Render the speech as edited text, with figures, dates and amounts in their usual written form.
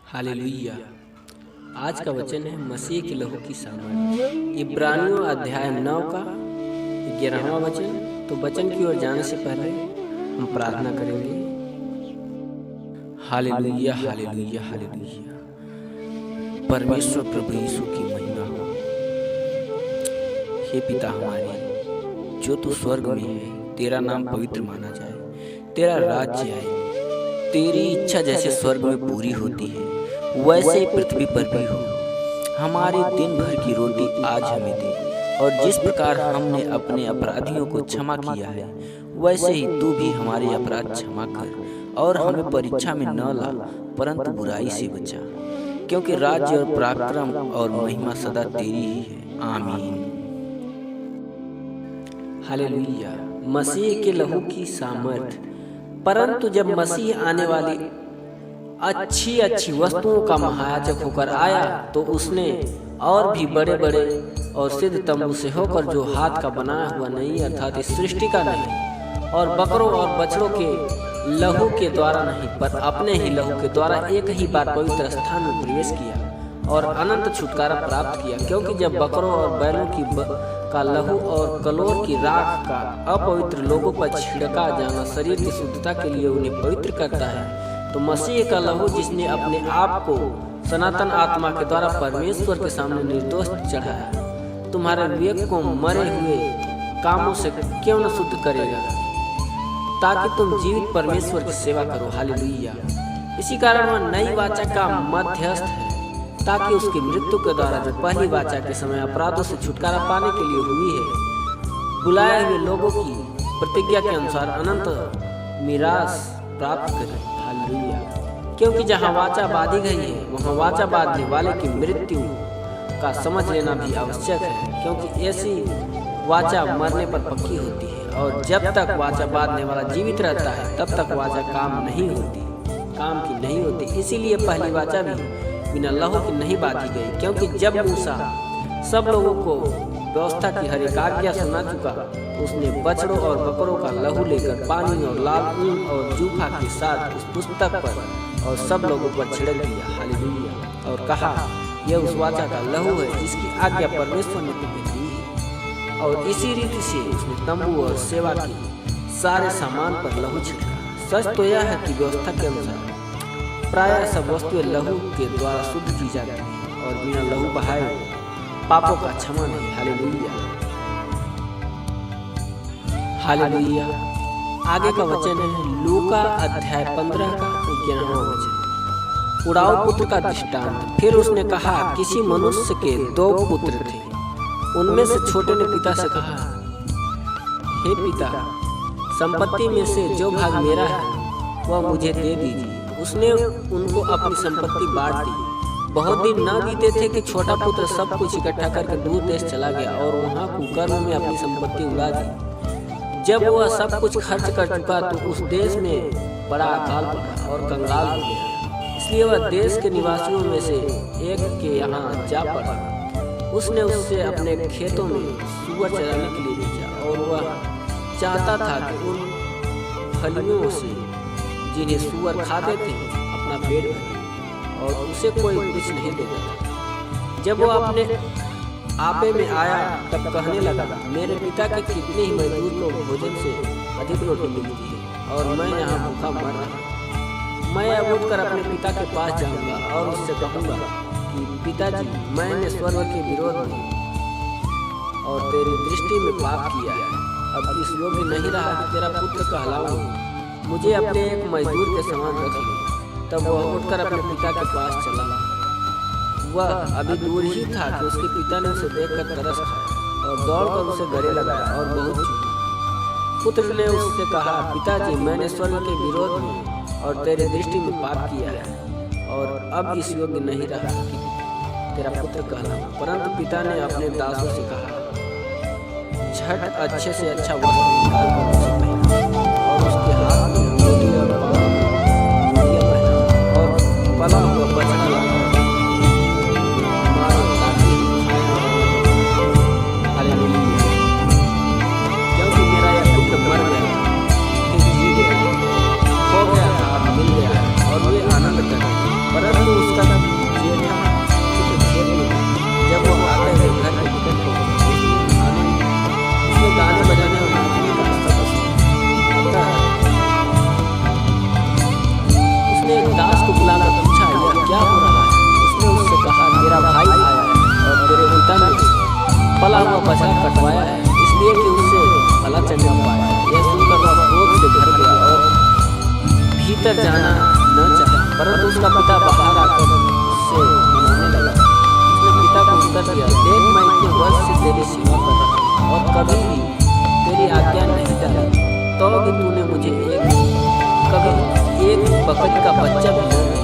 Hallelujah. आज का वचन है मसीह के लहू की सामर्थ। इब्रानियों अध्याय 9 का 11वां वचन। तो वचन की ओर जाने से पहले हम प्रार्थना करेंगे। Hallelujah hallelujah hallelujah. परमेश्वर प्रभु यीशु की महिमा हो। हे पिता हमारे जो तू स्वर्ग में है, तेरा नाम पवित्र माना जाए, तेरा राज्य आए, तेरी इच्छा जैसे स्वर्ग में पूरी होती है वैसे ही पृथ्वी पर भी हो। हमारी दिन भर की रोटी आज हमें दे, और जिस प्रकार हमने अपने अपराधियों को क्षमा किया है वैसे ही तू भी हमारे अपराध क्षमा कर, और हमें परीक्षा में न ला परंतु बुराई से बचा, क्योंकि राज्य और पराक्रम और महिमा सदा तेरी ही है। आमीन। हालेलुया। मसीह के लहू की सामर्थ। परंतु जब मसीह आने वाली अच्छी अच्छी वस्तुओं का महायाजक होकर आया तो उसने और भी बड़े बड़े और सिद्ध तंबू से होकर, जो हाथ का बनाया हुआ नहीं अर्थात इस सृष्टि का नहीं, और बकरों और बछड़ों के लहू के द्वारा नहीं पर अपने ही लहू के द्वारा एक ही बार पवित्र स्थान में प्रवेश किया और अनंत छुटकारा प्राप्त किया। क्योंकि जब बकरों और बैलों का लहू और कलोर की राख का अपवित्र लोगों पर छिड़का जाना शरीर की शुद्धता के लिए उन्हें पवित्र करता है, तो मसीह का लहू जिसने अपने आप को सनातन आत्मा के द्वारा परमेश्वर के सामने निर्दोष चढ़ाया, तुम्हारे विवेक को मरे हुए कामों से क्यों न शुद्ध करेगा, ताकि तुम जीवित परमेश्वर की सेवा करो। हालेलुया। इसी कारण वह नई वाचा का मध्यस्थ है, ताकि उसकी मृत्यु के द्वारा जो पहली वाचा के समय अपराधों से छुटकारा पाने के लिए हुई है, बुलाए हुए लोगों की प्रतिज्ञा के अनुसार अनंत मीरास प्राप्त करे। हालेलुया। क्योंकि जहाँ वाचा बांधी गई है वहाँ वाचा बांधने वाले की मृत्यु का समझ लेना भी आवश्यक है, क्योंकि ऐसी वाचा मरने पर पक्की होती है, और जब तक वाचा बांधने वाला जीवित रहता है तब तक वाचा काम की नहीं होती। इसीलिए पहली वाचा भी बिना लहू की नहीं बांधी गई, क्योंकि जब मूसा सब लोगों को व्यवस्था की हर एक आज्ञा सुना चुका, उसने बछड़ों और बकरों का लहू लेकर पानी और लाल ऊन और जूफा के साथ उस पुस्तक पर और सब लोगों पर छिड़क दिया। हालेलुया। और कहा, यह उस वाचा का लहू है जिसकी आज्ञा परमेश्वर ने तुम्हें दी है। और इसी रीति से उसने तंबू और सेवा की सारे सामान पर लहू छिड़का। सच तो यह है कि व्यवस्था के अनुसार प्रायः सब वस्तुएं लहू के द्वारा शुद्ध की जाती है, और बिना लहू बहाए पापों का क्षमा नहीं। Hallelujah hallelujah. आगे का वचन है लूका अध्याय 15 का 11वां वचन। उड़ाऊ पुत्र का दृष्टांत। फिर उसने कहा, किसी मनुष्य के 2 पुत्र थे। उनमें से छोटे ने पिता से कहा, हे पिता, संपत्ति में से जो भाग मेरा है वह मुझे दे दीजिए। उसने उनको अपनी संपत्ति बांट दी। बहुत दिन न बीते थे कि छोटा पुत्र सब कुछ इकट्ठा करके दूर देश चला गया और वहाँ कुकर्म में अपनी संपत्ति उड़ा दी। जब वह सब कुछ खर्च कर चुका तो उस देश में बड़ा अकाल पड़ा और कंगाल हो गया। इसलिए वह देश के निवासियों में से एक के यहाँ जा पड़ा। उसने उससे अपने खेतों में सूअर चराने के लिए भेजा, और वह चाहता था कि उन फलियों से जिन्हें सूअर खाते थे अपना पेट भरे, और उसे कोई कुछ नहीं देता था। जब वह अपने आपे में आया तब कहने लगा, मेरे पिता के कितने ही मजदूर को भोजन से अधिक रोटी मिलती है और मैं यहाँ भूखा मर रहा। मैं अब उठकर अपने पिता के पास जाऊंगा और उससे कहूँगा कि पिताजी, मैंने स्वर्ग के विरोध में और तेरी दृष्टि में पाप किया है। अब इस योग्य नहीं रहा कि तेरा पुत्र कहलाऊं। मुझे अपने एक मजदूर के समान रख ले। तब वह उठकर अपने पिता के पास चला। वह अभी दूर ही था कि उसके पिता ने उसे देखकर तरस खाया और दौड़कर उसे गले लगाया और बहुत चूमा। पुत्र ने उससे कहा, पिताजी, मैंने स्वर्ग के विरोध में और तेरी दृष्टि में पाप किया है, और अब इस योग्य नहीं रहा कि तेरा पुत्र कहलाऊं। परंतु पिता ने अपने दासों से कहा, झट अच्छे से अच्छा वस्त्र निकाल कर उसे पहना, और उसके हाथ में अंगूठी और पाँव में मोतियाँ पहना, और पला हुआ बछड़ा लाकर मारो ताकि खाए। हालेलुया। क्योंकि मेरा यह पुत्र मर गया फिर जी गया, खो गया था अब मिल गया, और वे आनंद करें। परंतु उसका पला हुआ बछड़ा कटवाया है, इसलिए कि उससे भला चंगा पाया। यह सुनकर वह क्रोध से भर गया और भीतर जाना न चाहा, परंतु उसका पिता बाहर आकर उससे मनाने लगा। उसने पिता को उत्तर दिया, देख मैं इतने वर्ष से तेरी सेवा कर रहा हूँ और कभी भी तेरी आज्ञा नहीं डाली, तो भी तूने मुझे कभी एक बकरी का बच्चा भी नहीं